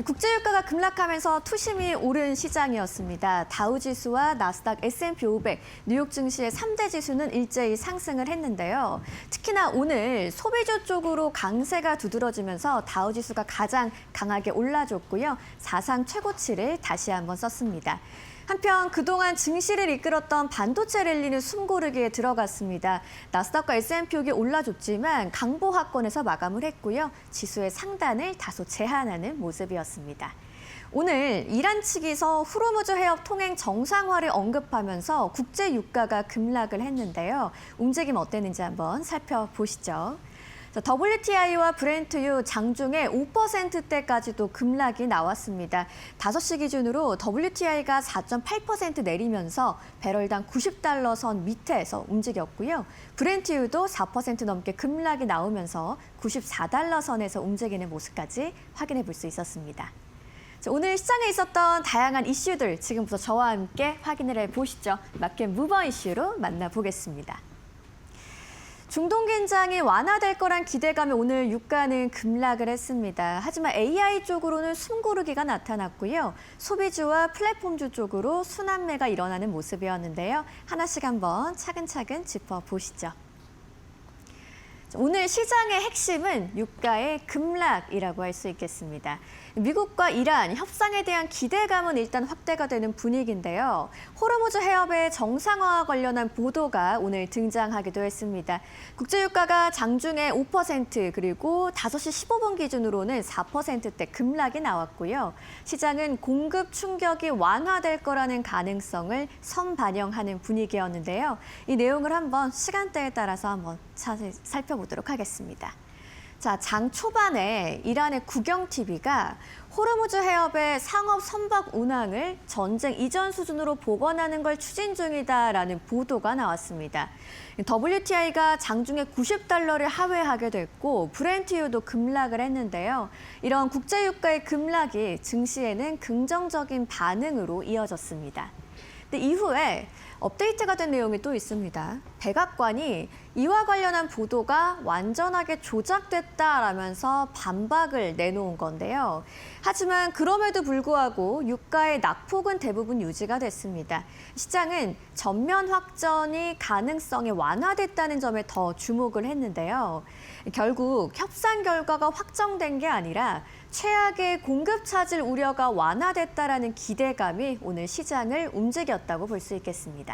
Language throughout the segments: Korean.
국제유가가 급락하면서 투심이 오른 시장이었습니다. 다우지수와 나스닥 S&P 500, 뉴욕 증시의 3대 지수는 일제히 상승을 했는데요. 특히나 오늘 소비주 쪽으로 강세가 두드러지면서 다우지수가 가장 강하게 올라줬고요. 사상 최고치를 다시 한번 썼습니다. 한편 그동안 증시를 이끌었던 반도체 랠리는 숨고르기에 들어갔습니다. 나스닥과 S&P 500이 올라줬지만 강보합권에서 마감을 했고요. 지수의 상단을 다소 제한하는 모습이었습니다. 오늘 이란 측에서 호르무즈 해협 통행 정상화를 언급하면서 국제 유가가 급락을 했는데요. 움직임 어땠는지 한번 살펴보시죠. WTI와 브렌트유 장중에 5%대까지도 급락이 나왔습니다. 5시 기준으로 WTI가 4.8% 내리면서 배럴당 90달러 선 밑에서 움직였고요. 브렌트유도 4% 넘게 급락이 나오면서 94달러 선에서 움직이는 모습까지 확인해 볼 수 있었습니다. 오늘 시장에 있었던 다양한 이슈들 지금부터 저와 함께 확인을 해보시죠. 마켓 무버 이슈로 만나보겠습니다. 중동 긴장이 완화될 거란 기대감에 오늘 유가는 급락을 했습니다. 하지만 AI 쪽으로는 숨고르기가 나타났고요. 소비주와 플랫폼주 쪽으로 순환매가 일어나는 모습이었는데요. 하나씩 한번 차근차근 짚어보시죠. 오늘 시장의 핵심은 유가의 급락이라고 할 수 있겠습니다. 미국과 이란 협상에 대한 기대감은 일단 확대가 되는 분위기인데요. 호르무즈 해협의 정상화와 관련한 보도가 오늘 등장하기도 했습니다. 국제유가가 장중에 5% 그리고 5시 15분 기준으로는 4%대 급락이 나왔고요. 시장은 공급 충격이 완화될 거라는 가능성을 선반영하는 분위기였는데요. 이 내용을 한번 시간대에 따라서 한번 자세히 살펴보도록 하겠습니다. 자, 장 초반에 이란의 국영 TV가 호르무즈 해협의 상업 선박 운항을 전쟁 이전 수준으로 복원하는 걸 추진 중이다라는 보도가 나왔습니다. WTI가 장중에 90달러를 하회하게 됐고 브렌트유도 급락을 했는데요. 이런 국제유가의 급락이 증시에는 긍정적인 반응으로 이어졌습니다. 근데 이후에 업데이트가 된 내용이 또 있습니다. 백악관이 이와 관련한 보도가 완전하게 조작됐다라면서 반박을 내놓은 건데요. 하지만 그럼에도 불구하고 유가의 낙폭은 대부분 유지가 됐습니다. 시장은 전면 확전이 가능성이 완화됐다는 점에 더 주목을 했는데요. 결국 협상 결과가 확정된 게 아니라 최악의 공급 차질 우려가 완화됐다라는 기대감이 오늘 시장을 움직였다고 볼 수 있겠습니다.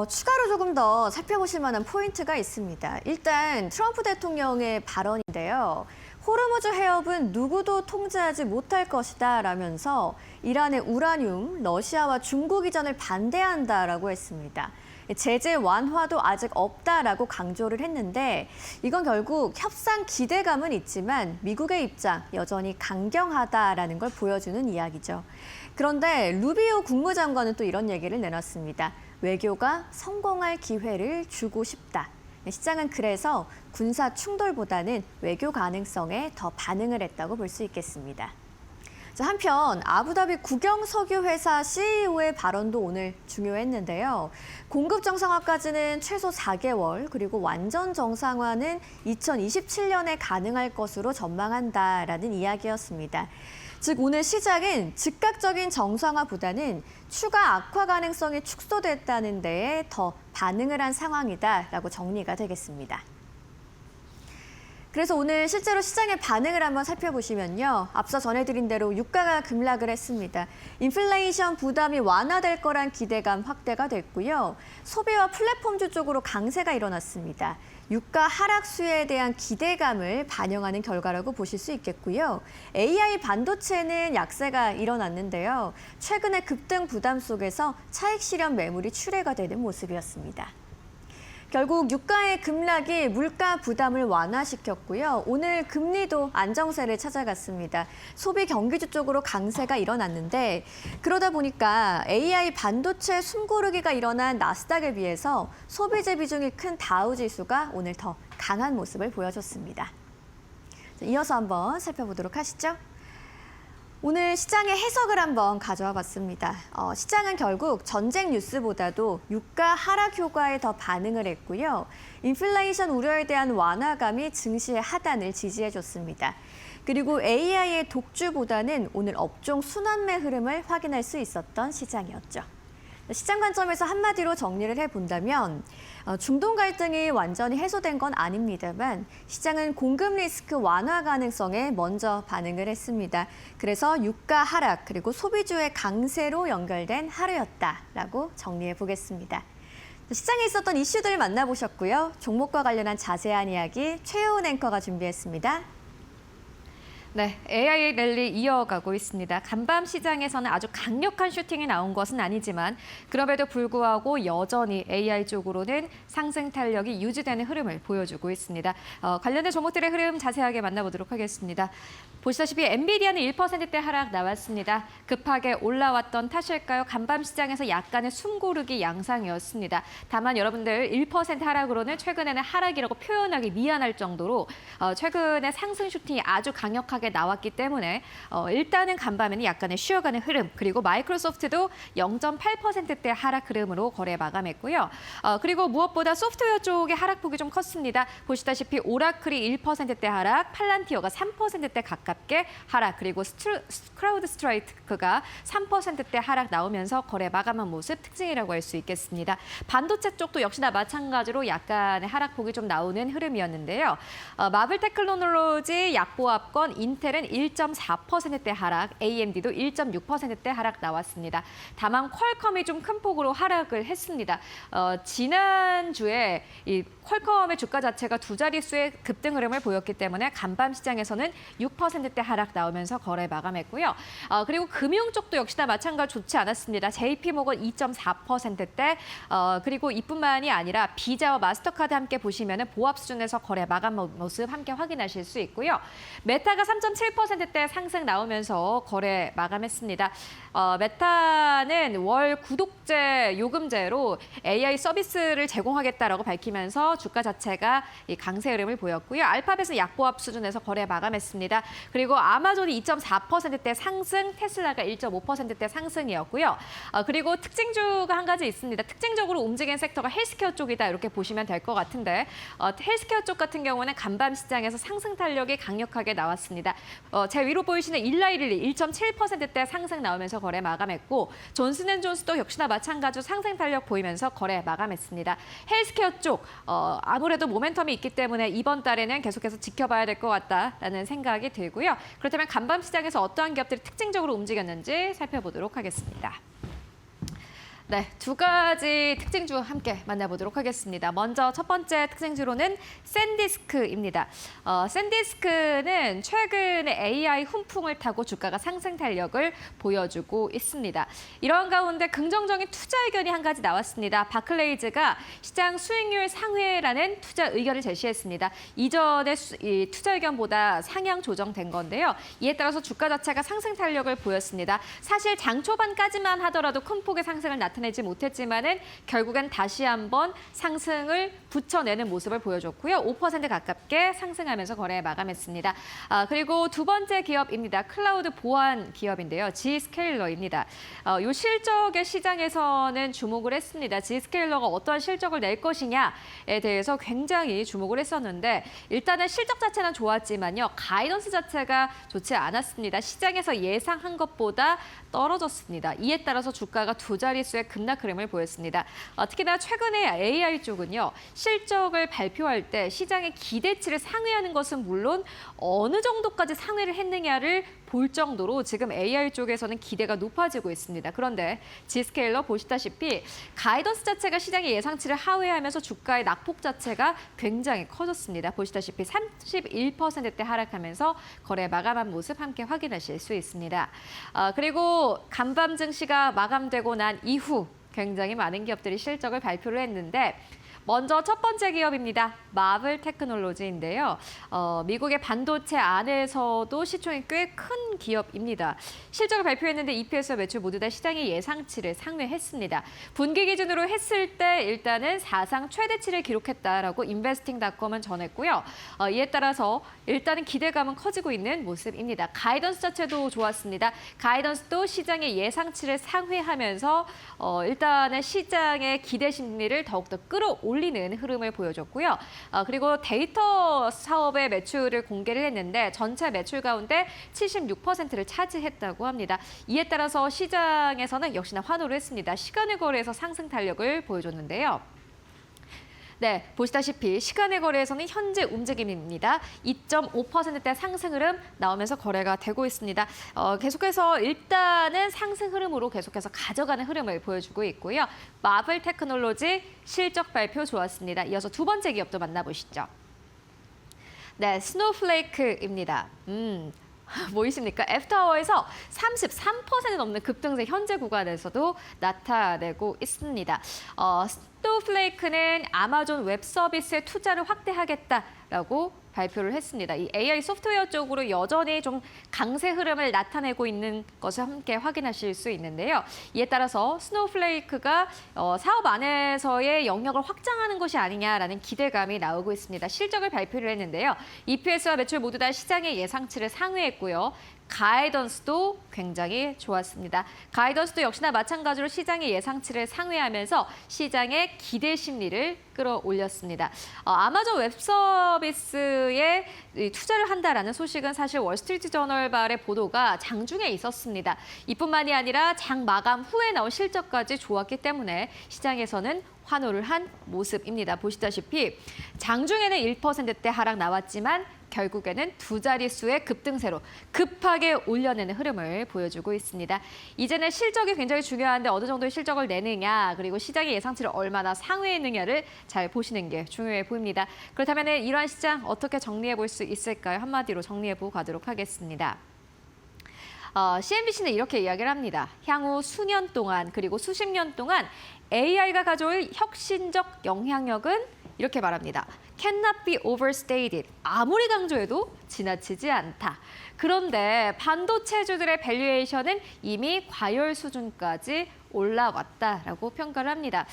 추가로 조금 더 살펴보실 만한 포인트가 있습니다. 일단 트럼프 대통령의 발언인데요. 호르무즈 해협은 누구도 통제하지 못할 것이다 라면서 이란의 우라늄, 러시아와 중국 이전을 반대한다라고 했습니다. 제재 완화도 아직 없다라고 강조를 했는데 이건 결국 협상 기대감은 있지만 미국의 입장 여전히 강경하다라는 걸 보여주는 이야기죠. 그런데 루비오 국무장관은 또 이런 얘기를 내놨습니다. 외교가 성공할 기회를 주고 싶다. 시장은 그래서 군사 충돌보다는 외교 가능성에 더 반응을 했다고 볼 수 있겠습니다. 한편 아부다비 국영석유회사 CEO의 발언도 오늘 중요했는데요. 공급 정상화까지는 최소 4개월, 그리고 완전 정상화는 2027년에 가능할 것으로 전망한다라는 이야기였습니다. 즉 오늘 시장은 즉각적인 정상화보다는 추가 악화 가능성이 축소됐다는 데에 더 반응을 한 상황이다라고 정리가 되겠습니다. 그래서 오늘 실제로 시장의 반응을 한번 살펴보시면요. 앞서 전해드린 대로 유가가 급락을 했습니다. 인플레이션 부담이 완화될 거란 기대감 확대가 됐고요. 소비와 플랫폼주 쪽으로 강세가 일어났습니다. 유가 하락수에 대한 기대감을 반영하는 결과라고 보실 수 있겠고요. AI 반도체는 약세가 일어났는데요. 최근의 급등 부담 속에서 차익 실현 매물이 출회가 되는 모습이었습니다. 결국 유가의 급락이 물가 부담을 완화시켰고요. 오늘 금리도 안정세를 찾아갔습니다. 소비 경기주 쪽으로 강세가 일어났는데 그러다 보니까 AI 반도체 숨고르기가 일어난 나스닥에 비해서 소비재 비중이 큰 다우지수가 오늘 더 강한 모습을 보여줬습니다. 이어서 한번 살펴보도록 하시죠. 오늘 시장의 해석을 한번 가져와 봤습니다. 시장은 결국 전쟁 뉴스보다도 유가 하락 효과에 더 반응을 했고요. 인플레이션 우려에 대한 완화감이 증시의 하단을 지지해줬습니다. 그리고 AI의 독주보다는 오늘 업종 순환매 흐름을 확인할 수 있었던 시장이었죠. 시장 관점에서 한마디로 정리를 해본다면 중동 갈등이 완전히 해소된 건 아닙니다만 시장은 공급 리스크 완화 가능성에 먼저 반응을 했습니다. 그래서 유가 하락 그리고 소비주의 강세로 연결된 하루였다라고 정리해 보겠습니다. 시장에 있었던 이슈들 만나보셨고요. 종목과 관련한 자세한 이야기 최효은 앵커가 준비했습니다. 네, AI 랠리 이어가고 있습니다. 간밤 시장에서는 아주 강력한 슈팅이 나온 것은 아니지만 그럼에도 불구하고 여전히 AI 쪽으로는 상승 탄력이 유지되는 흐름을 보여주고 있습니다. 관련된 종목들의 흐름 자세하게 만나보도록 하겠습니다. 보시다시피 엔비디아는 1%대 하락 나왔습니다. 급하게 올라왔던 탓일까요? 간밤 시장에서 약간의 숨고르기 양상이었습니다. 다만 여러분들 1% 하락으로는 최근에는 하락이라고 표현하기 미안할 정도로 최근에 상승 슈팅이 아주 강력하게 나왔기 때문에 일단은 간밤에는 약간의 쉬어가는 흐름, 그리고 마이크로소프트도 0.8%대 하락 흐름으로 거래 마감했고요. 그리고 무엇보다 소프트웨어 쪽의 하락폭이 좀 컸습니다. 보시다시피 오라클이 1%대 하락, 팔란티어가 3%대 가깝게 하락, 그리고 크라우드 스트라이크가 3%대 하락 나오면서 거래 마감한 모습 특징이라고 할 수 있겠습니다. 반도체 쪽도 역시나 마찬가지로 약간의 하락폭이 좀 나오는 흐름이었는데요. 마블 테크놀로지, 약보합권, 인텔은 1.4%대 하락, AMD도 1.6%대 하락 나왔습니다. 다만 퀄컴이 좀 큰 폭으로 하락을 했습니다. 지난주에 이 퀄컴의 주가 자체가 두 자릿수의 급등 흐름을 보였기 때문에 간밤 시장에서는 6%대 하락 나오면서 거래 마감했고요. 그리고 금융 쪽도 역시나 마찬가지 좋지 않았습니다. JP모건 2.4%대, 그리고 이뿐만이 아니라 비자와 마스터카드 함께 보시면 보합 수준에서 거래 마감 모습 함께 확인하실 수 있고요. 메타가 3.7%대 상승 나오면서 거래 마감했습니다. 메타는 월 구독제 요금제로 AI 서비스를 제공하겠다라고 밝히면서 주가 자체가 이 강세 흐름을 보였고요. 알파벳은 약보합 수준에서 거래 마감했습니다. 그리고 아마존이 2.4%대 상승, 테슬라가 1.5%대 상승이었고요. 그리고 특징주가 한 가지 있습니다. 특징적으로 움직이는 섹터가 헬스케어 쪽이다, 이렇게 보시면 될 것 같은데 헬스케어 쪽 같은 경우는 간밤 시장에서 상승 탄력이 강력하게 나왔습니다. 제 위로 보이시는 일라이릴리 1.7%대 상승 나오면서 거래 마감했고, 존슨앤존스도 역시나 마찬가지로 상승 탄력 보이면서 거래 마감했습니다. 헬스케어 쪽 아무래도 모멘텀이 있기 때문에 이번 달에는 계속해서 지켜봐야 될 것 같다라는 생각이 들고요. 그렇다면 간밤 시장에서 어떠한 기업들이 특징적으로 움직였는지 살펴보도록 하겠습니다. 네, 두 가지 특징주 함께 만나보도록 하겠습니다. 먼저 첫 번째 특징주로는 샌디스크입니다. 샌디스크는 최근에 AI 훈풍을 타고 주가가 상승 탄력을 보여주고 있습니다. 이런 가운데 긍정적인 투자 의견이 한 가지 나왔습니다. 바클레이즈가 시장 수익률 상회라는 투자 의견을 제시했습니다. 이전의 이 투자 의견보다 상향 조정된 건데요. 이에 따라서 주가 자체가 상승 탄력을 보였습니다. 사실 장 초반까지만 하더라도 큰 폭의 상승을 나타내지 못했지만은 결국엔 다시 한번 상승을 붙여내는 모습을 보여줬고요. 5% 가깝게 상승하면서 거래 마감했습니다. 그리고 두 번째 기업입니다. 클라우드 보안 기업인데요. Zscaler입니다. 이 실적의 시장에서는 주목을 했습니다. Zscaler가 어떠한 실적을 낼 것이냐에 대해서 굉장히 주목을 했었는데 일단은 실적 자체는 좋았지만요. 가이던스 자체가 좋지 않았습니다. 시장에서 예상한 것보다 떨어졌습니다. 이에 따라서 주가가 두 자릿수의 급락 흐름을 보였습니다. 특히나 최근에 AI 쪽은요. 실적을 발표할 때 시장의 기대치를 상회하는 것은 물론 어느 정도까지 상회를 했느냐를 볼 정도로 지금 AI 쪽에서는 기대가 높아지고 있습니다. 그런데 Zscaler 보시다시피 가이던스 자체가 시장의 예상치를 하회하면서 주가의 낙폭 자체가 굉장히 커졌습니다. 보시다시피 31%대 하락하면서 거래 마감한 모습 함께 확인하실 수 있습니다. 그리고 간밤 증시가 마감되고 난 이후 굉장히 많은 기업들이 실적을 발표를 했는데 먼저 첫 번째 기업입니다. 마블 테크놀로지인데요. 미국의 반도체 안에서도 시총이 꽤 큰 기업입니다. 실적을 발표했는데 EPS와 매출 모두 다 시장의 예상치를 상회했습니다. 분기 기준으로 했을 때 일단은 사상 최대치를 기록했다라고 인베스팅닷컴은 전했고요. 이에 따라서 일단은 기대감은 커지고 있는 모습입니다. 가이던스 자체도 좋았습니다. 가이던스도 시장의 예상치를 상회하면서 일단은 시장의 기대 심리를 더욱더 끌어올 끌어올리는 흐름을 보여줬고요. 그리고 데이터 사업의 매출을 공개를 했는데 전체 매출 가운데 76%를 차지했다고 합니다. 이에 따라서 시장에서는 역시나 환호를 했습니다. 시간의 거래에서 상승 탄력을 보여줬는데요. 네, 보시다시피 시간의 거래에서는 현재 움직임입니다. 2.5%대 상승 흐름 나오면서 거래가 되고 있습니다. 계속해서 일단은 상승 흐름으로 계속해서 가져가는 흐름을 보여주고 있고요. 마블 테크놀로지 실적 발표 좋았습니다. 이어서 두 번째 기업도 만나보시죠. 네, 스노우플레이크입니다. 보이십니까? 애프터아워에서 33% 넘는 급등세 현재 구간에서도 나타내고 있습니다. 스노우플레이크는 아마존 웹 서비스에 투자를 확대하겠다라고 발표를 했습니다. 이 AI 소프트웨어 쪽으로 여전히 좀 강세 흐름을 나타내고 있는 것을 함께 확인하실 수 있는데요. 이에 따라서 스노우플레이크가 사업 안에서의 영역을 확장하는 것이 아니냐라는 기대감이 나오고 있습니다. 실적을 발표를 했는데요. EPS와 매출 모두 다 시장의 예상치를 상회했고요. 가이던스도 굉장히 좋았습니다. 가이던스도 역시나 마찬가지로 시장의 예상치를 상회하면서 시장의 기대 심리를 끌어올렸습니다. 아마존 웹 서비스에 투자를 한다라는 소식은 사실 월스트리트저널발의 보도가 장중에 있었습니다. 이뿐만이 아니라 장 마감 후에 나온 실적까지 좋았기 때문에 시장에서는 환호를 한 모습입니다. 보시다시피 장중에는 1%대 하락 나왔지만 결국에는 두 자릿수의 급등세로 급하게 올려내는 흐름을 보여주고 있습니다. 이제는 실적이 굉장히 중요한데 어느 정도의 실적을 내느냐, 그리고 시장의 예상치를 얼마나 상회했느냐를 잘 보시는 게 중요해 보입니다. 그렇다면 이러한 시장 어떻게 정리해 볼 수 있을까요? 한마디로 정리해 보고 가도록 하겠습니다. CNBC는 이렇게 이야기를 합니다. 향후 수년 동안 그리고 수십 년 동안 AI가 가져올 혁신적 영향력은 이렇게 말합니다. Cannot be overstated. 아무리 강조해도 지나치지 않다. 그런데 반도체주들의 밸류에이션은 이미 과열 수준까지 올라왔다라고 평가를 합니다.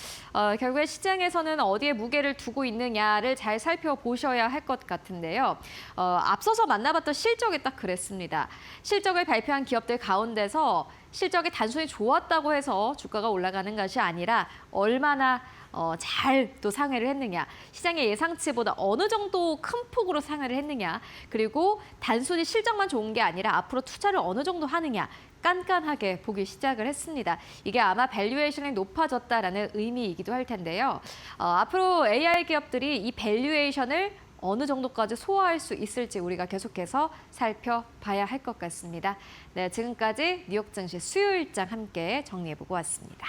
결국에 시장에서는 어디에 무게를 두고 있느냐를 잘 살펴보셔야 할 것 같은데요. 앞서서 만나봤던 실적이 딱 그랬습니다. 실적을 발표한 기업들 가운데서 실적이 단순히 좋았다고 해서 주가가 올라가는 것이 아니라 얼마나 잘 또 상회를 했느냐, 시장의 예상치보다 어느 정도 큰 폭으로 상회를 했느냐, 그리고 단순히 실적만 좋은 게 아니라 앞으로 투자를 어느 정도 하느냐, 깐깐하게 보기 시작을 했습니다. 이게 아마 밸류에이션이 높아졌다라는 의미이기도 할 텐데요. 앞으로 AI 기업들이 이 밸류에이션을 어느 정도까지 소화할 수 있을지 우리가 계속해서 살펴봐야 할 것 같습니다. 네, 지금까지 뉴욕 증시 수요일장 함께 정리해보고 왔습니다.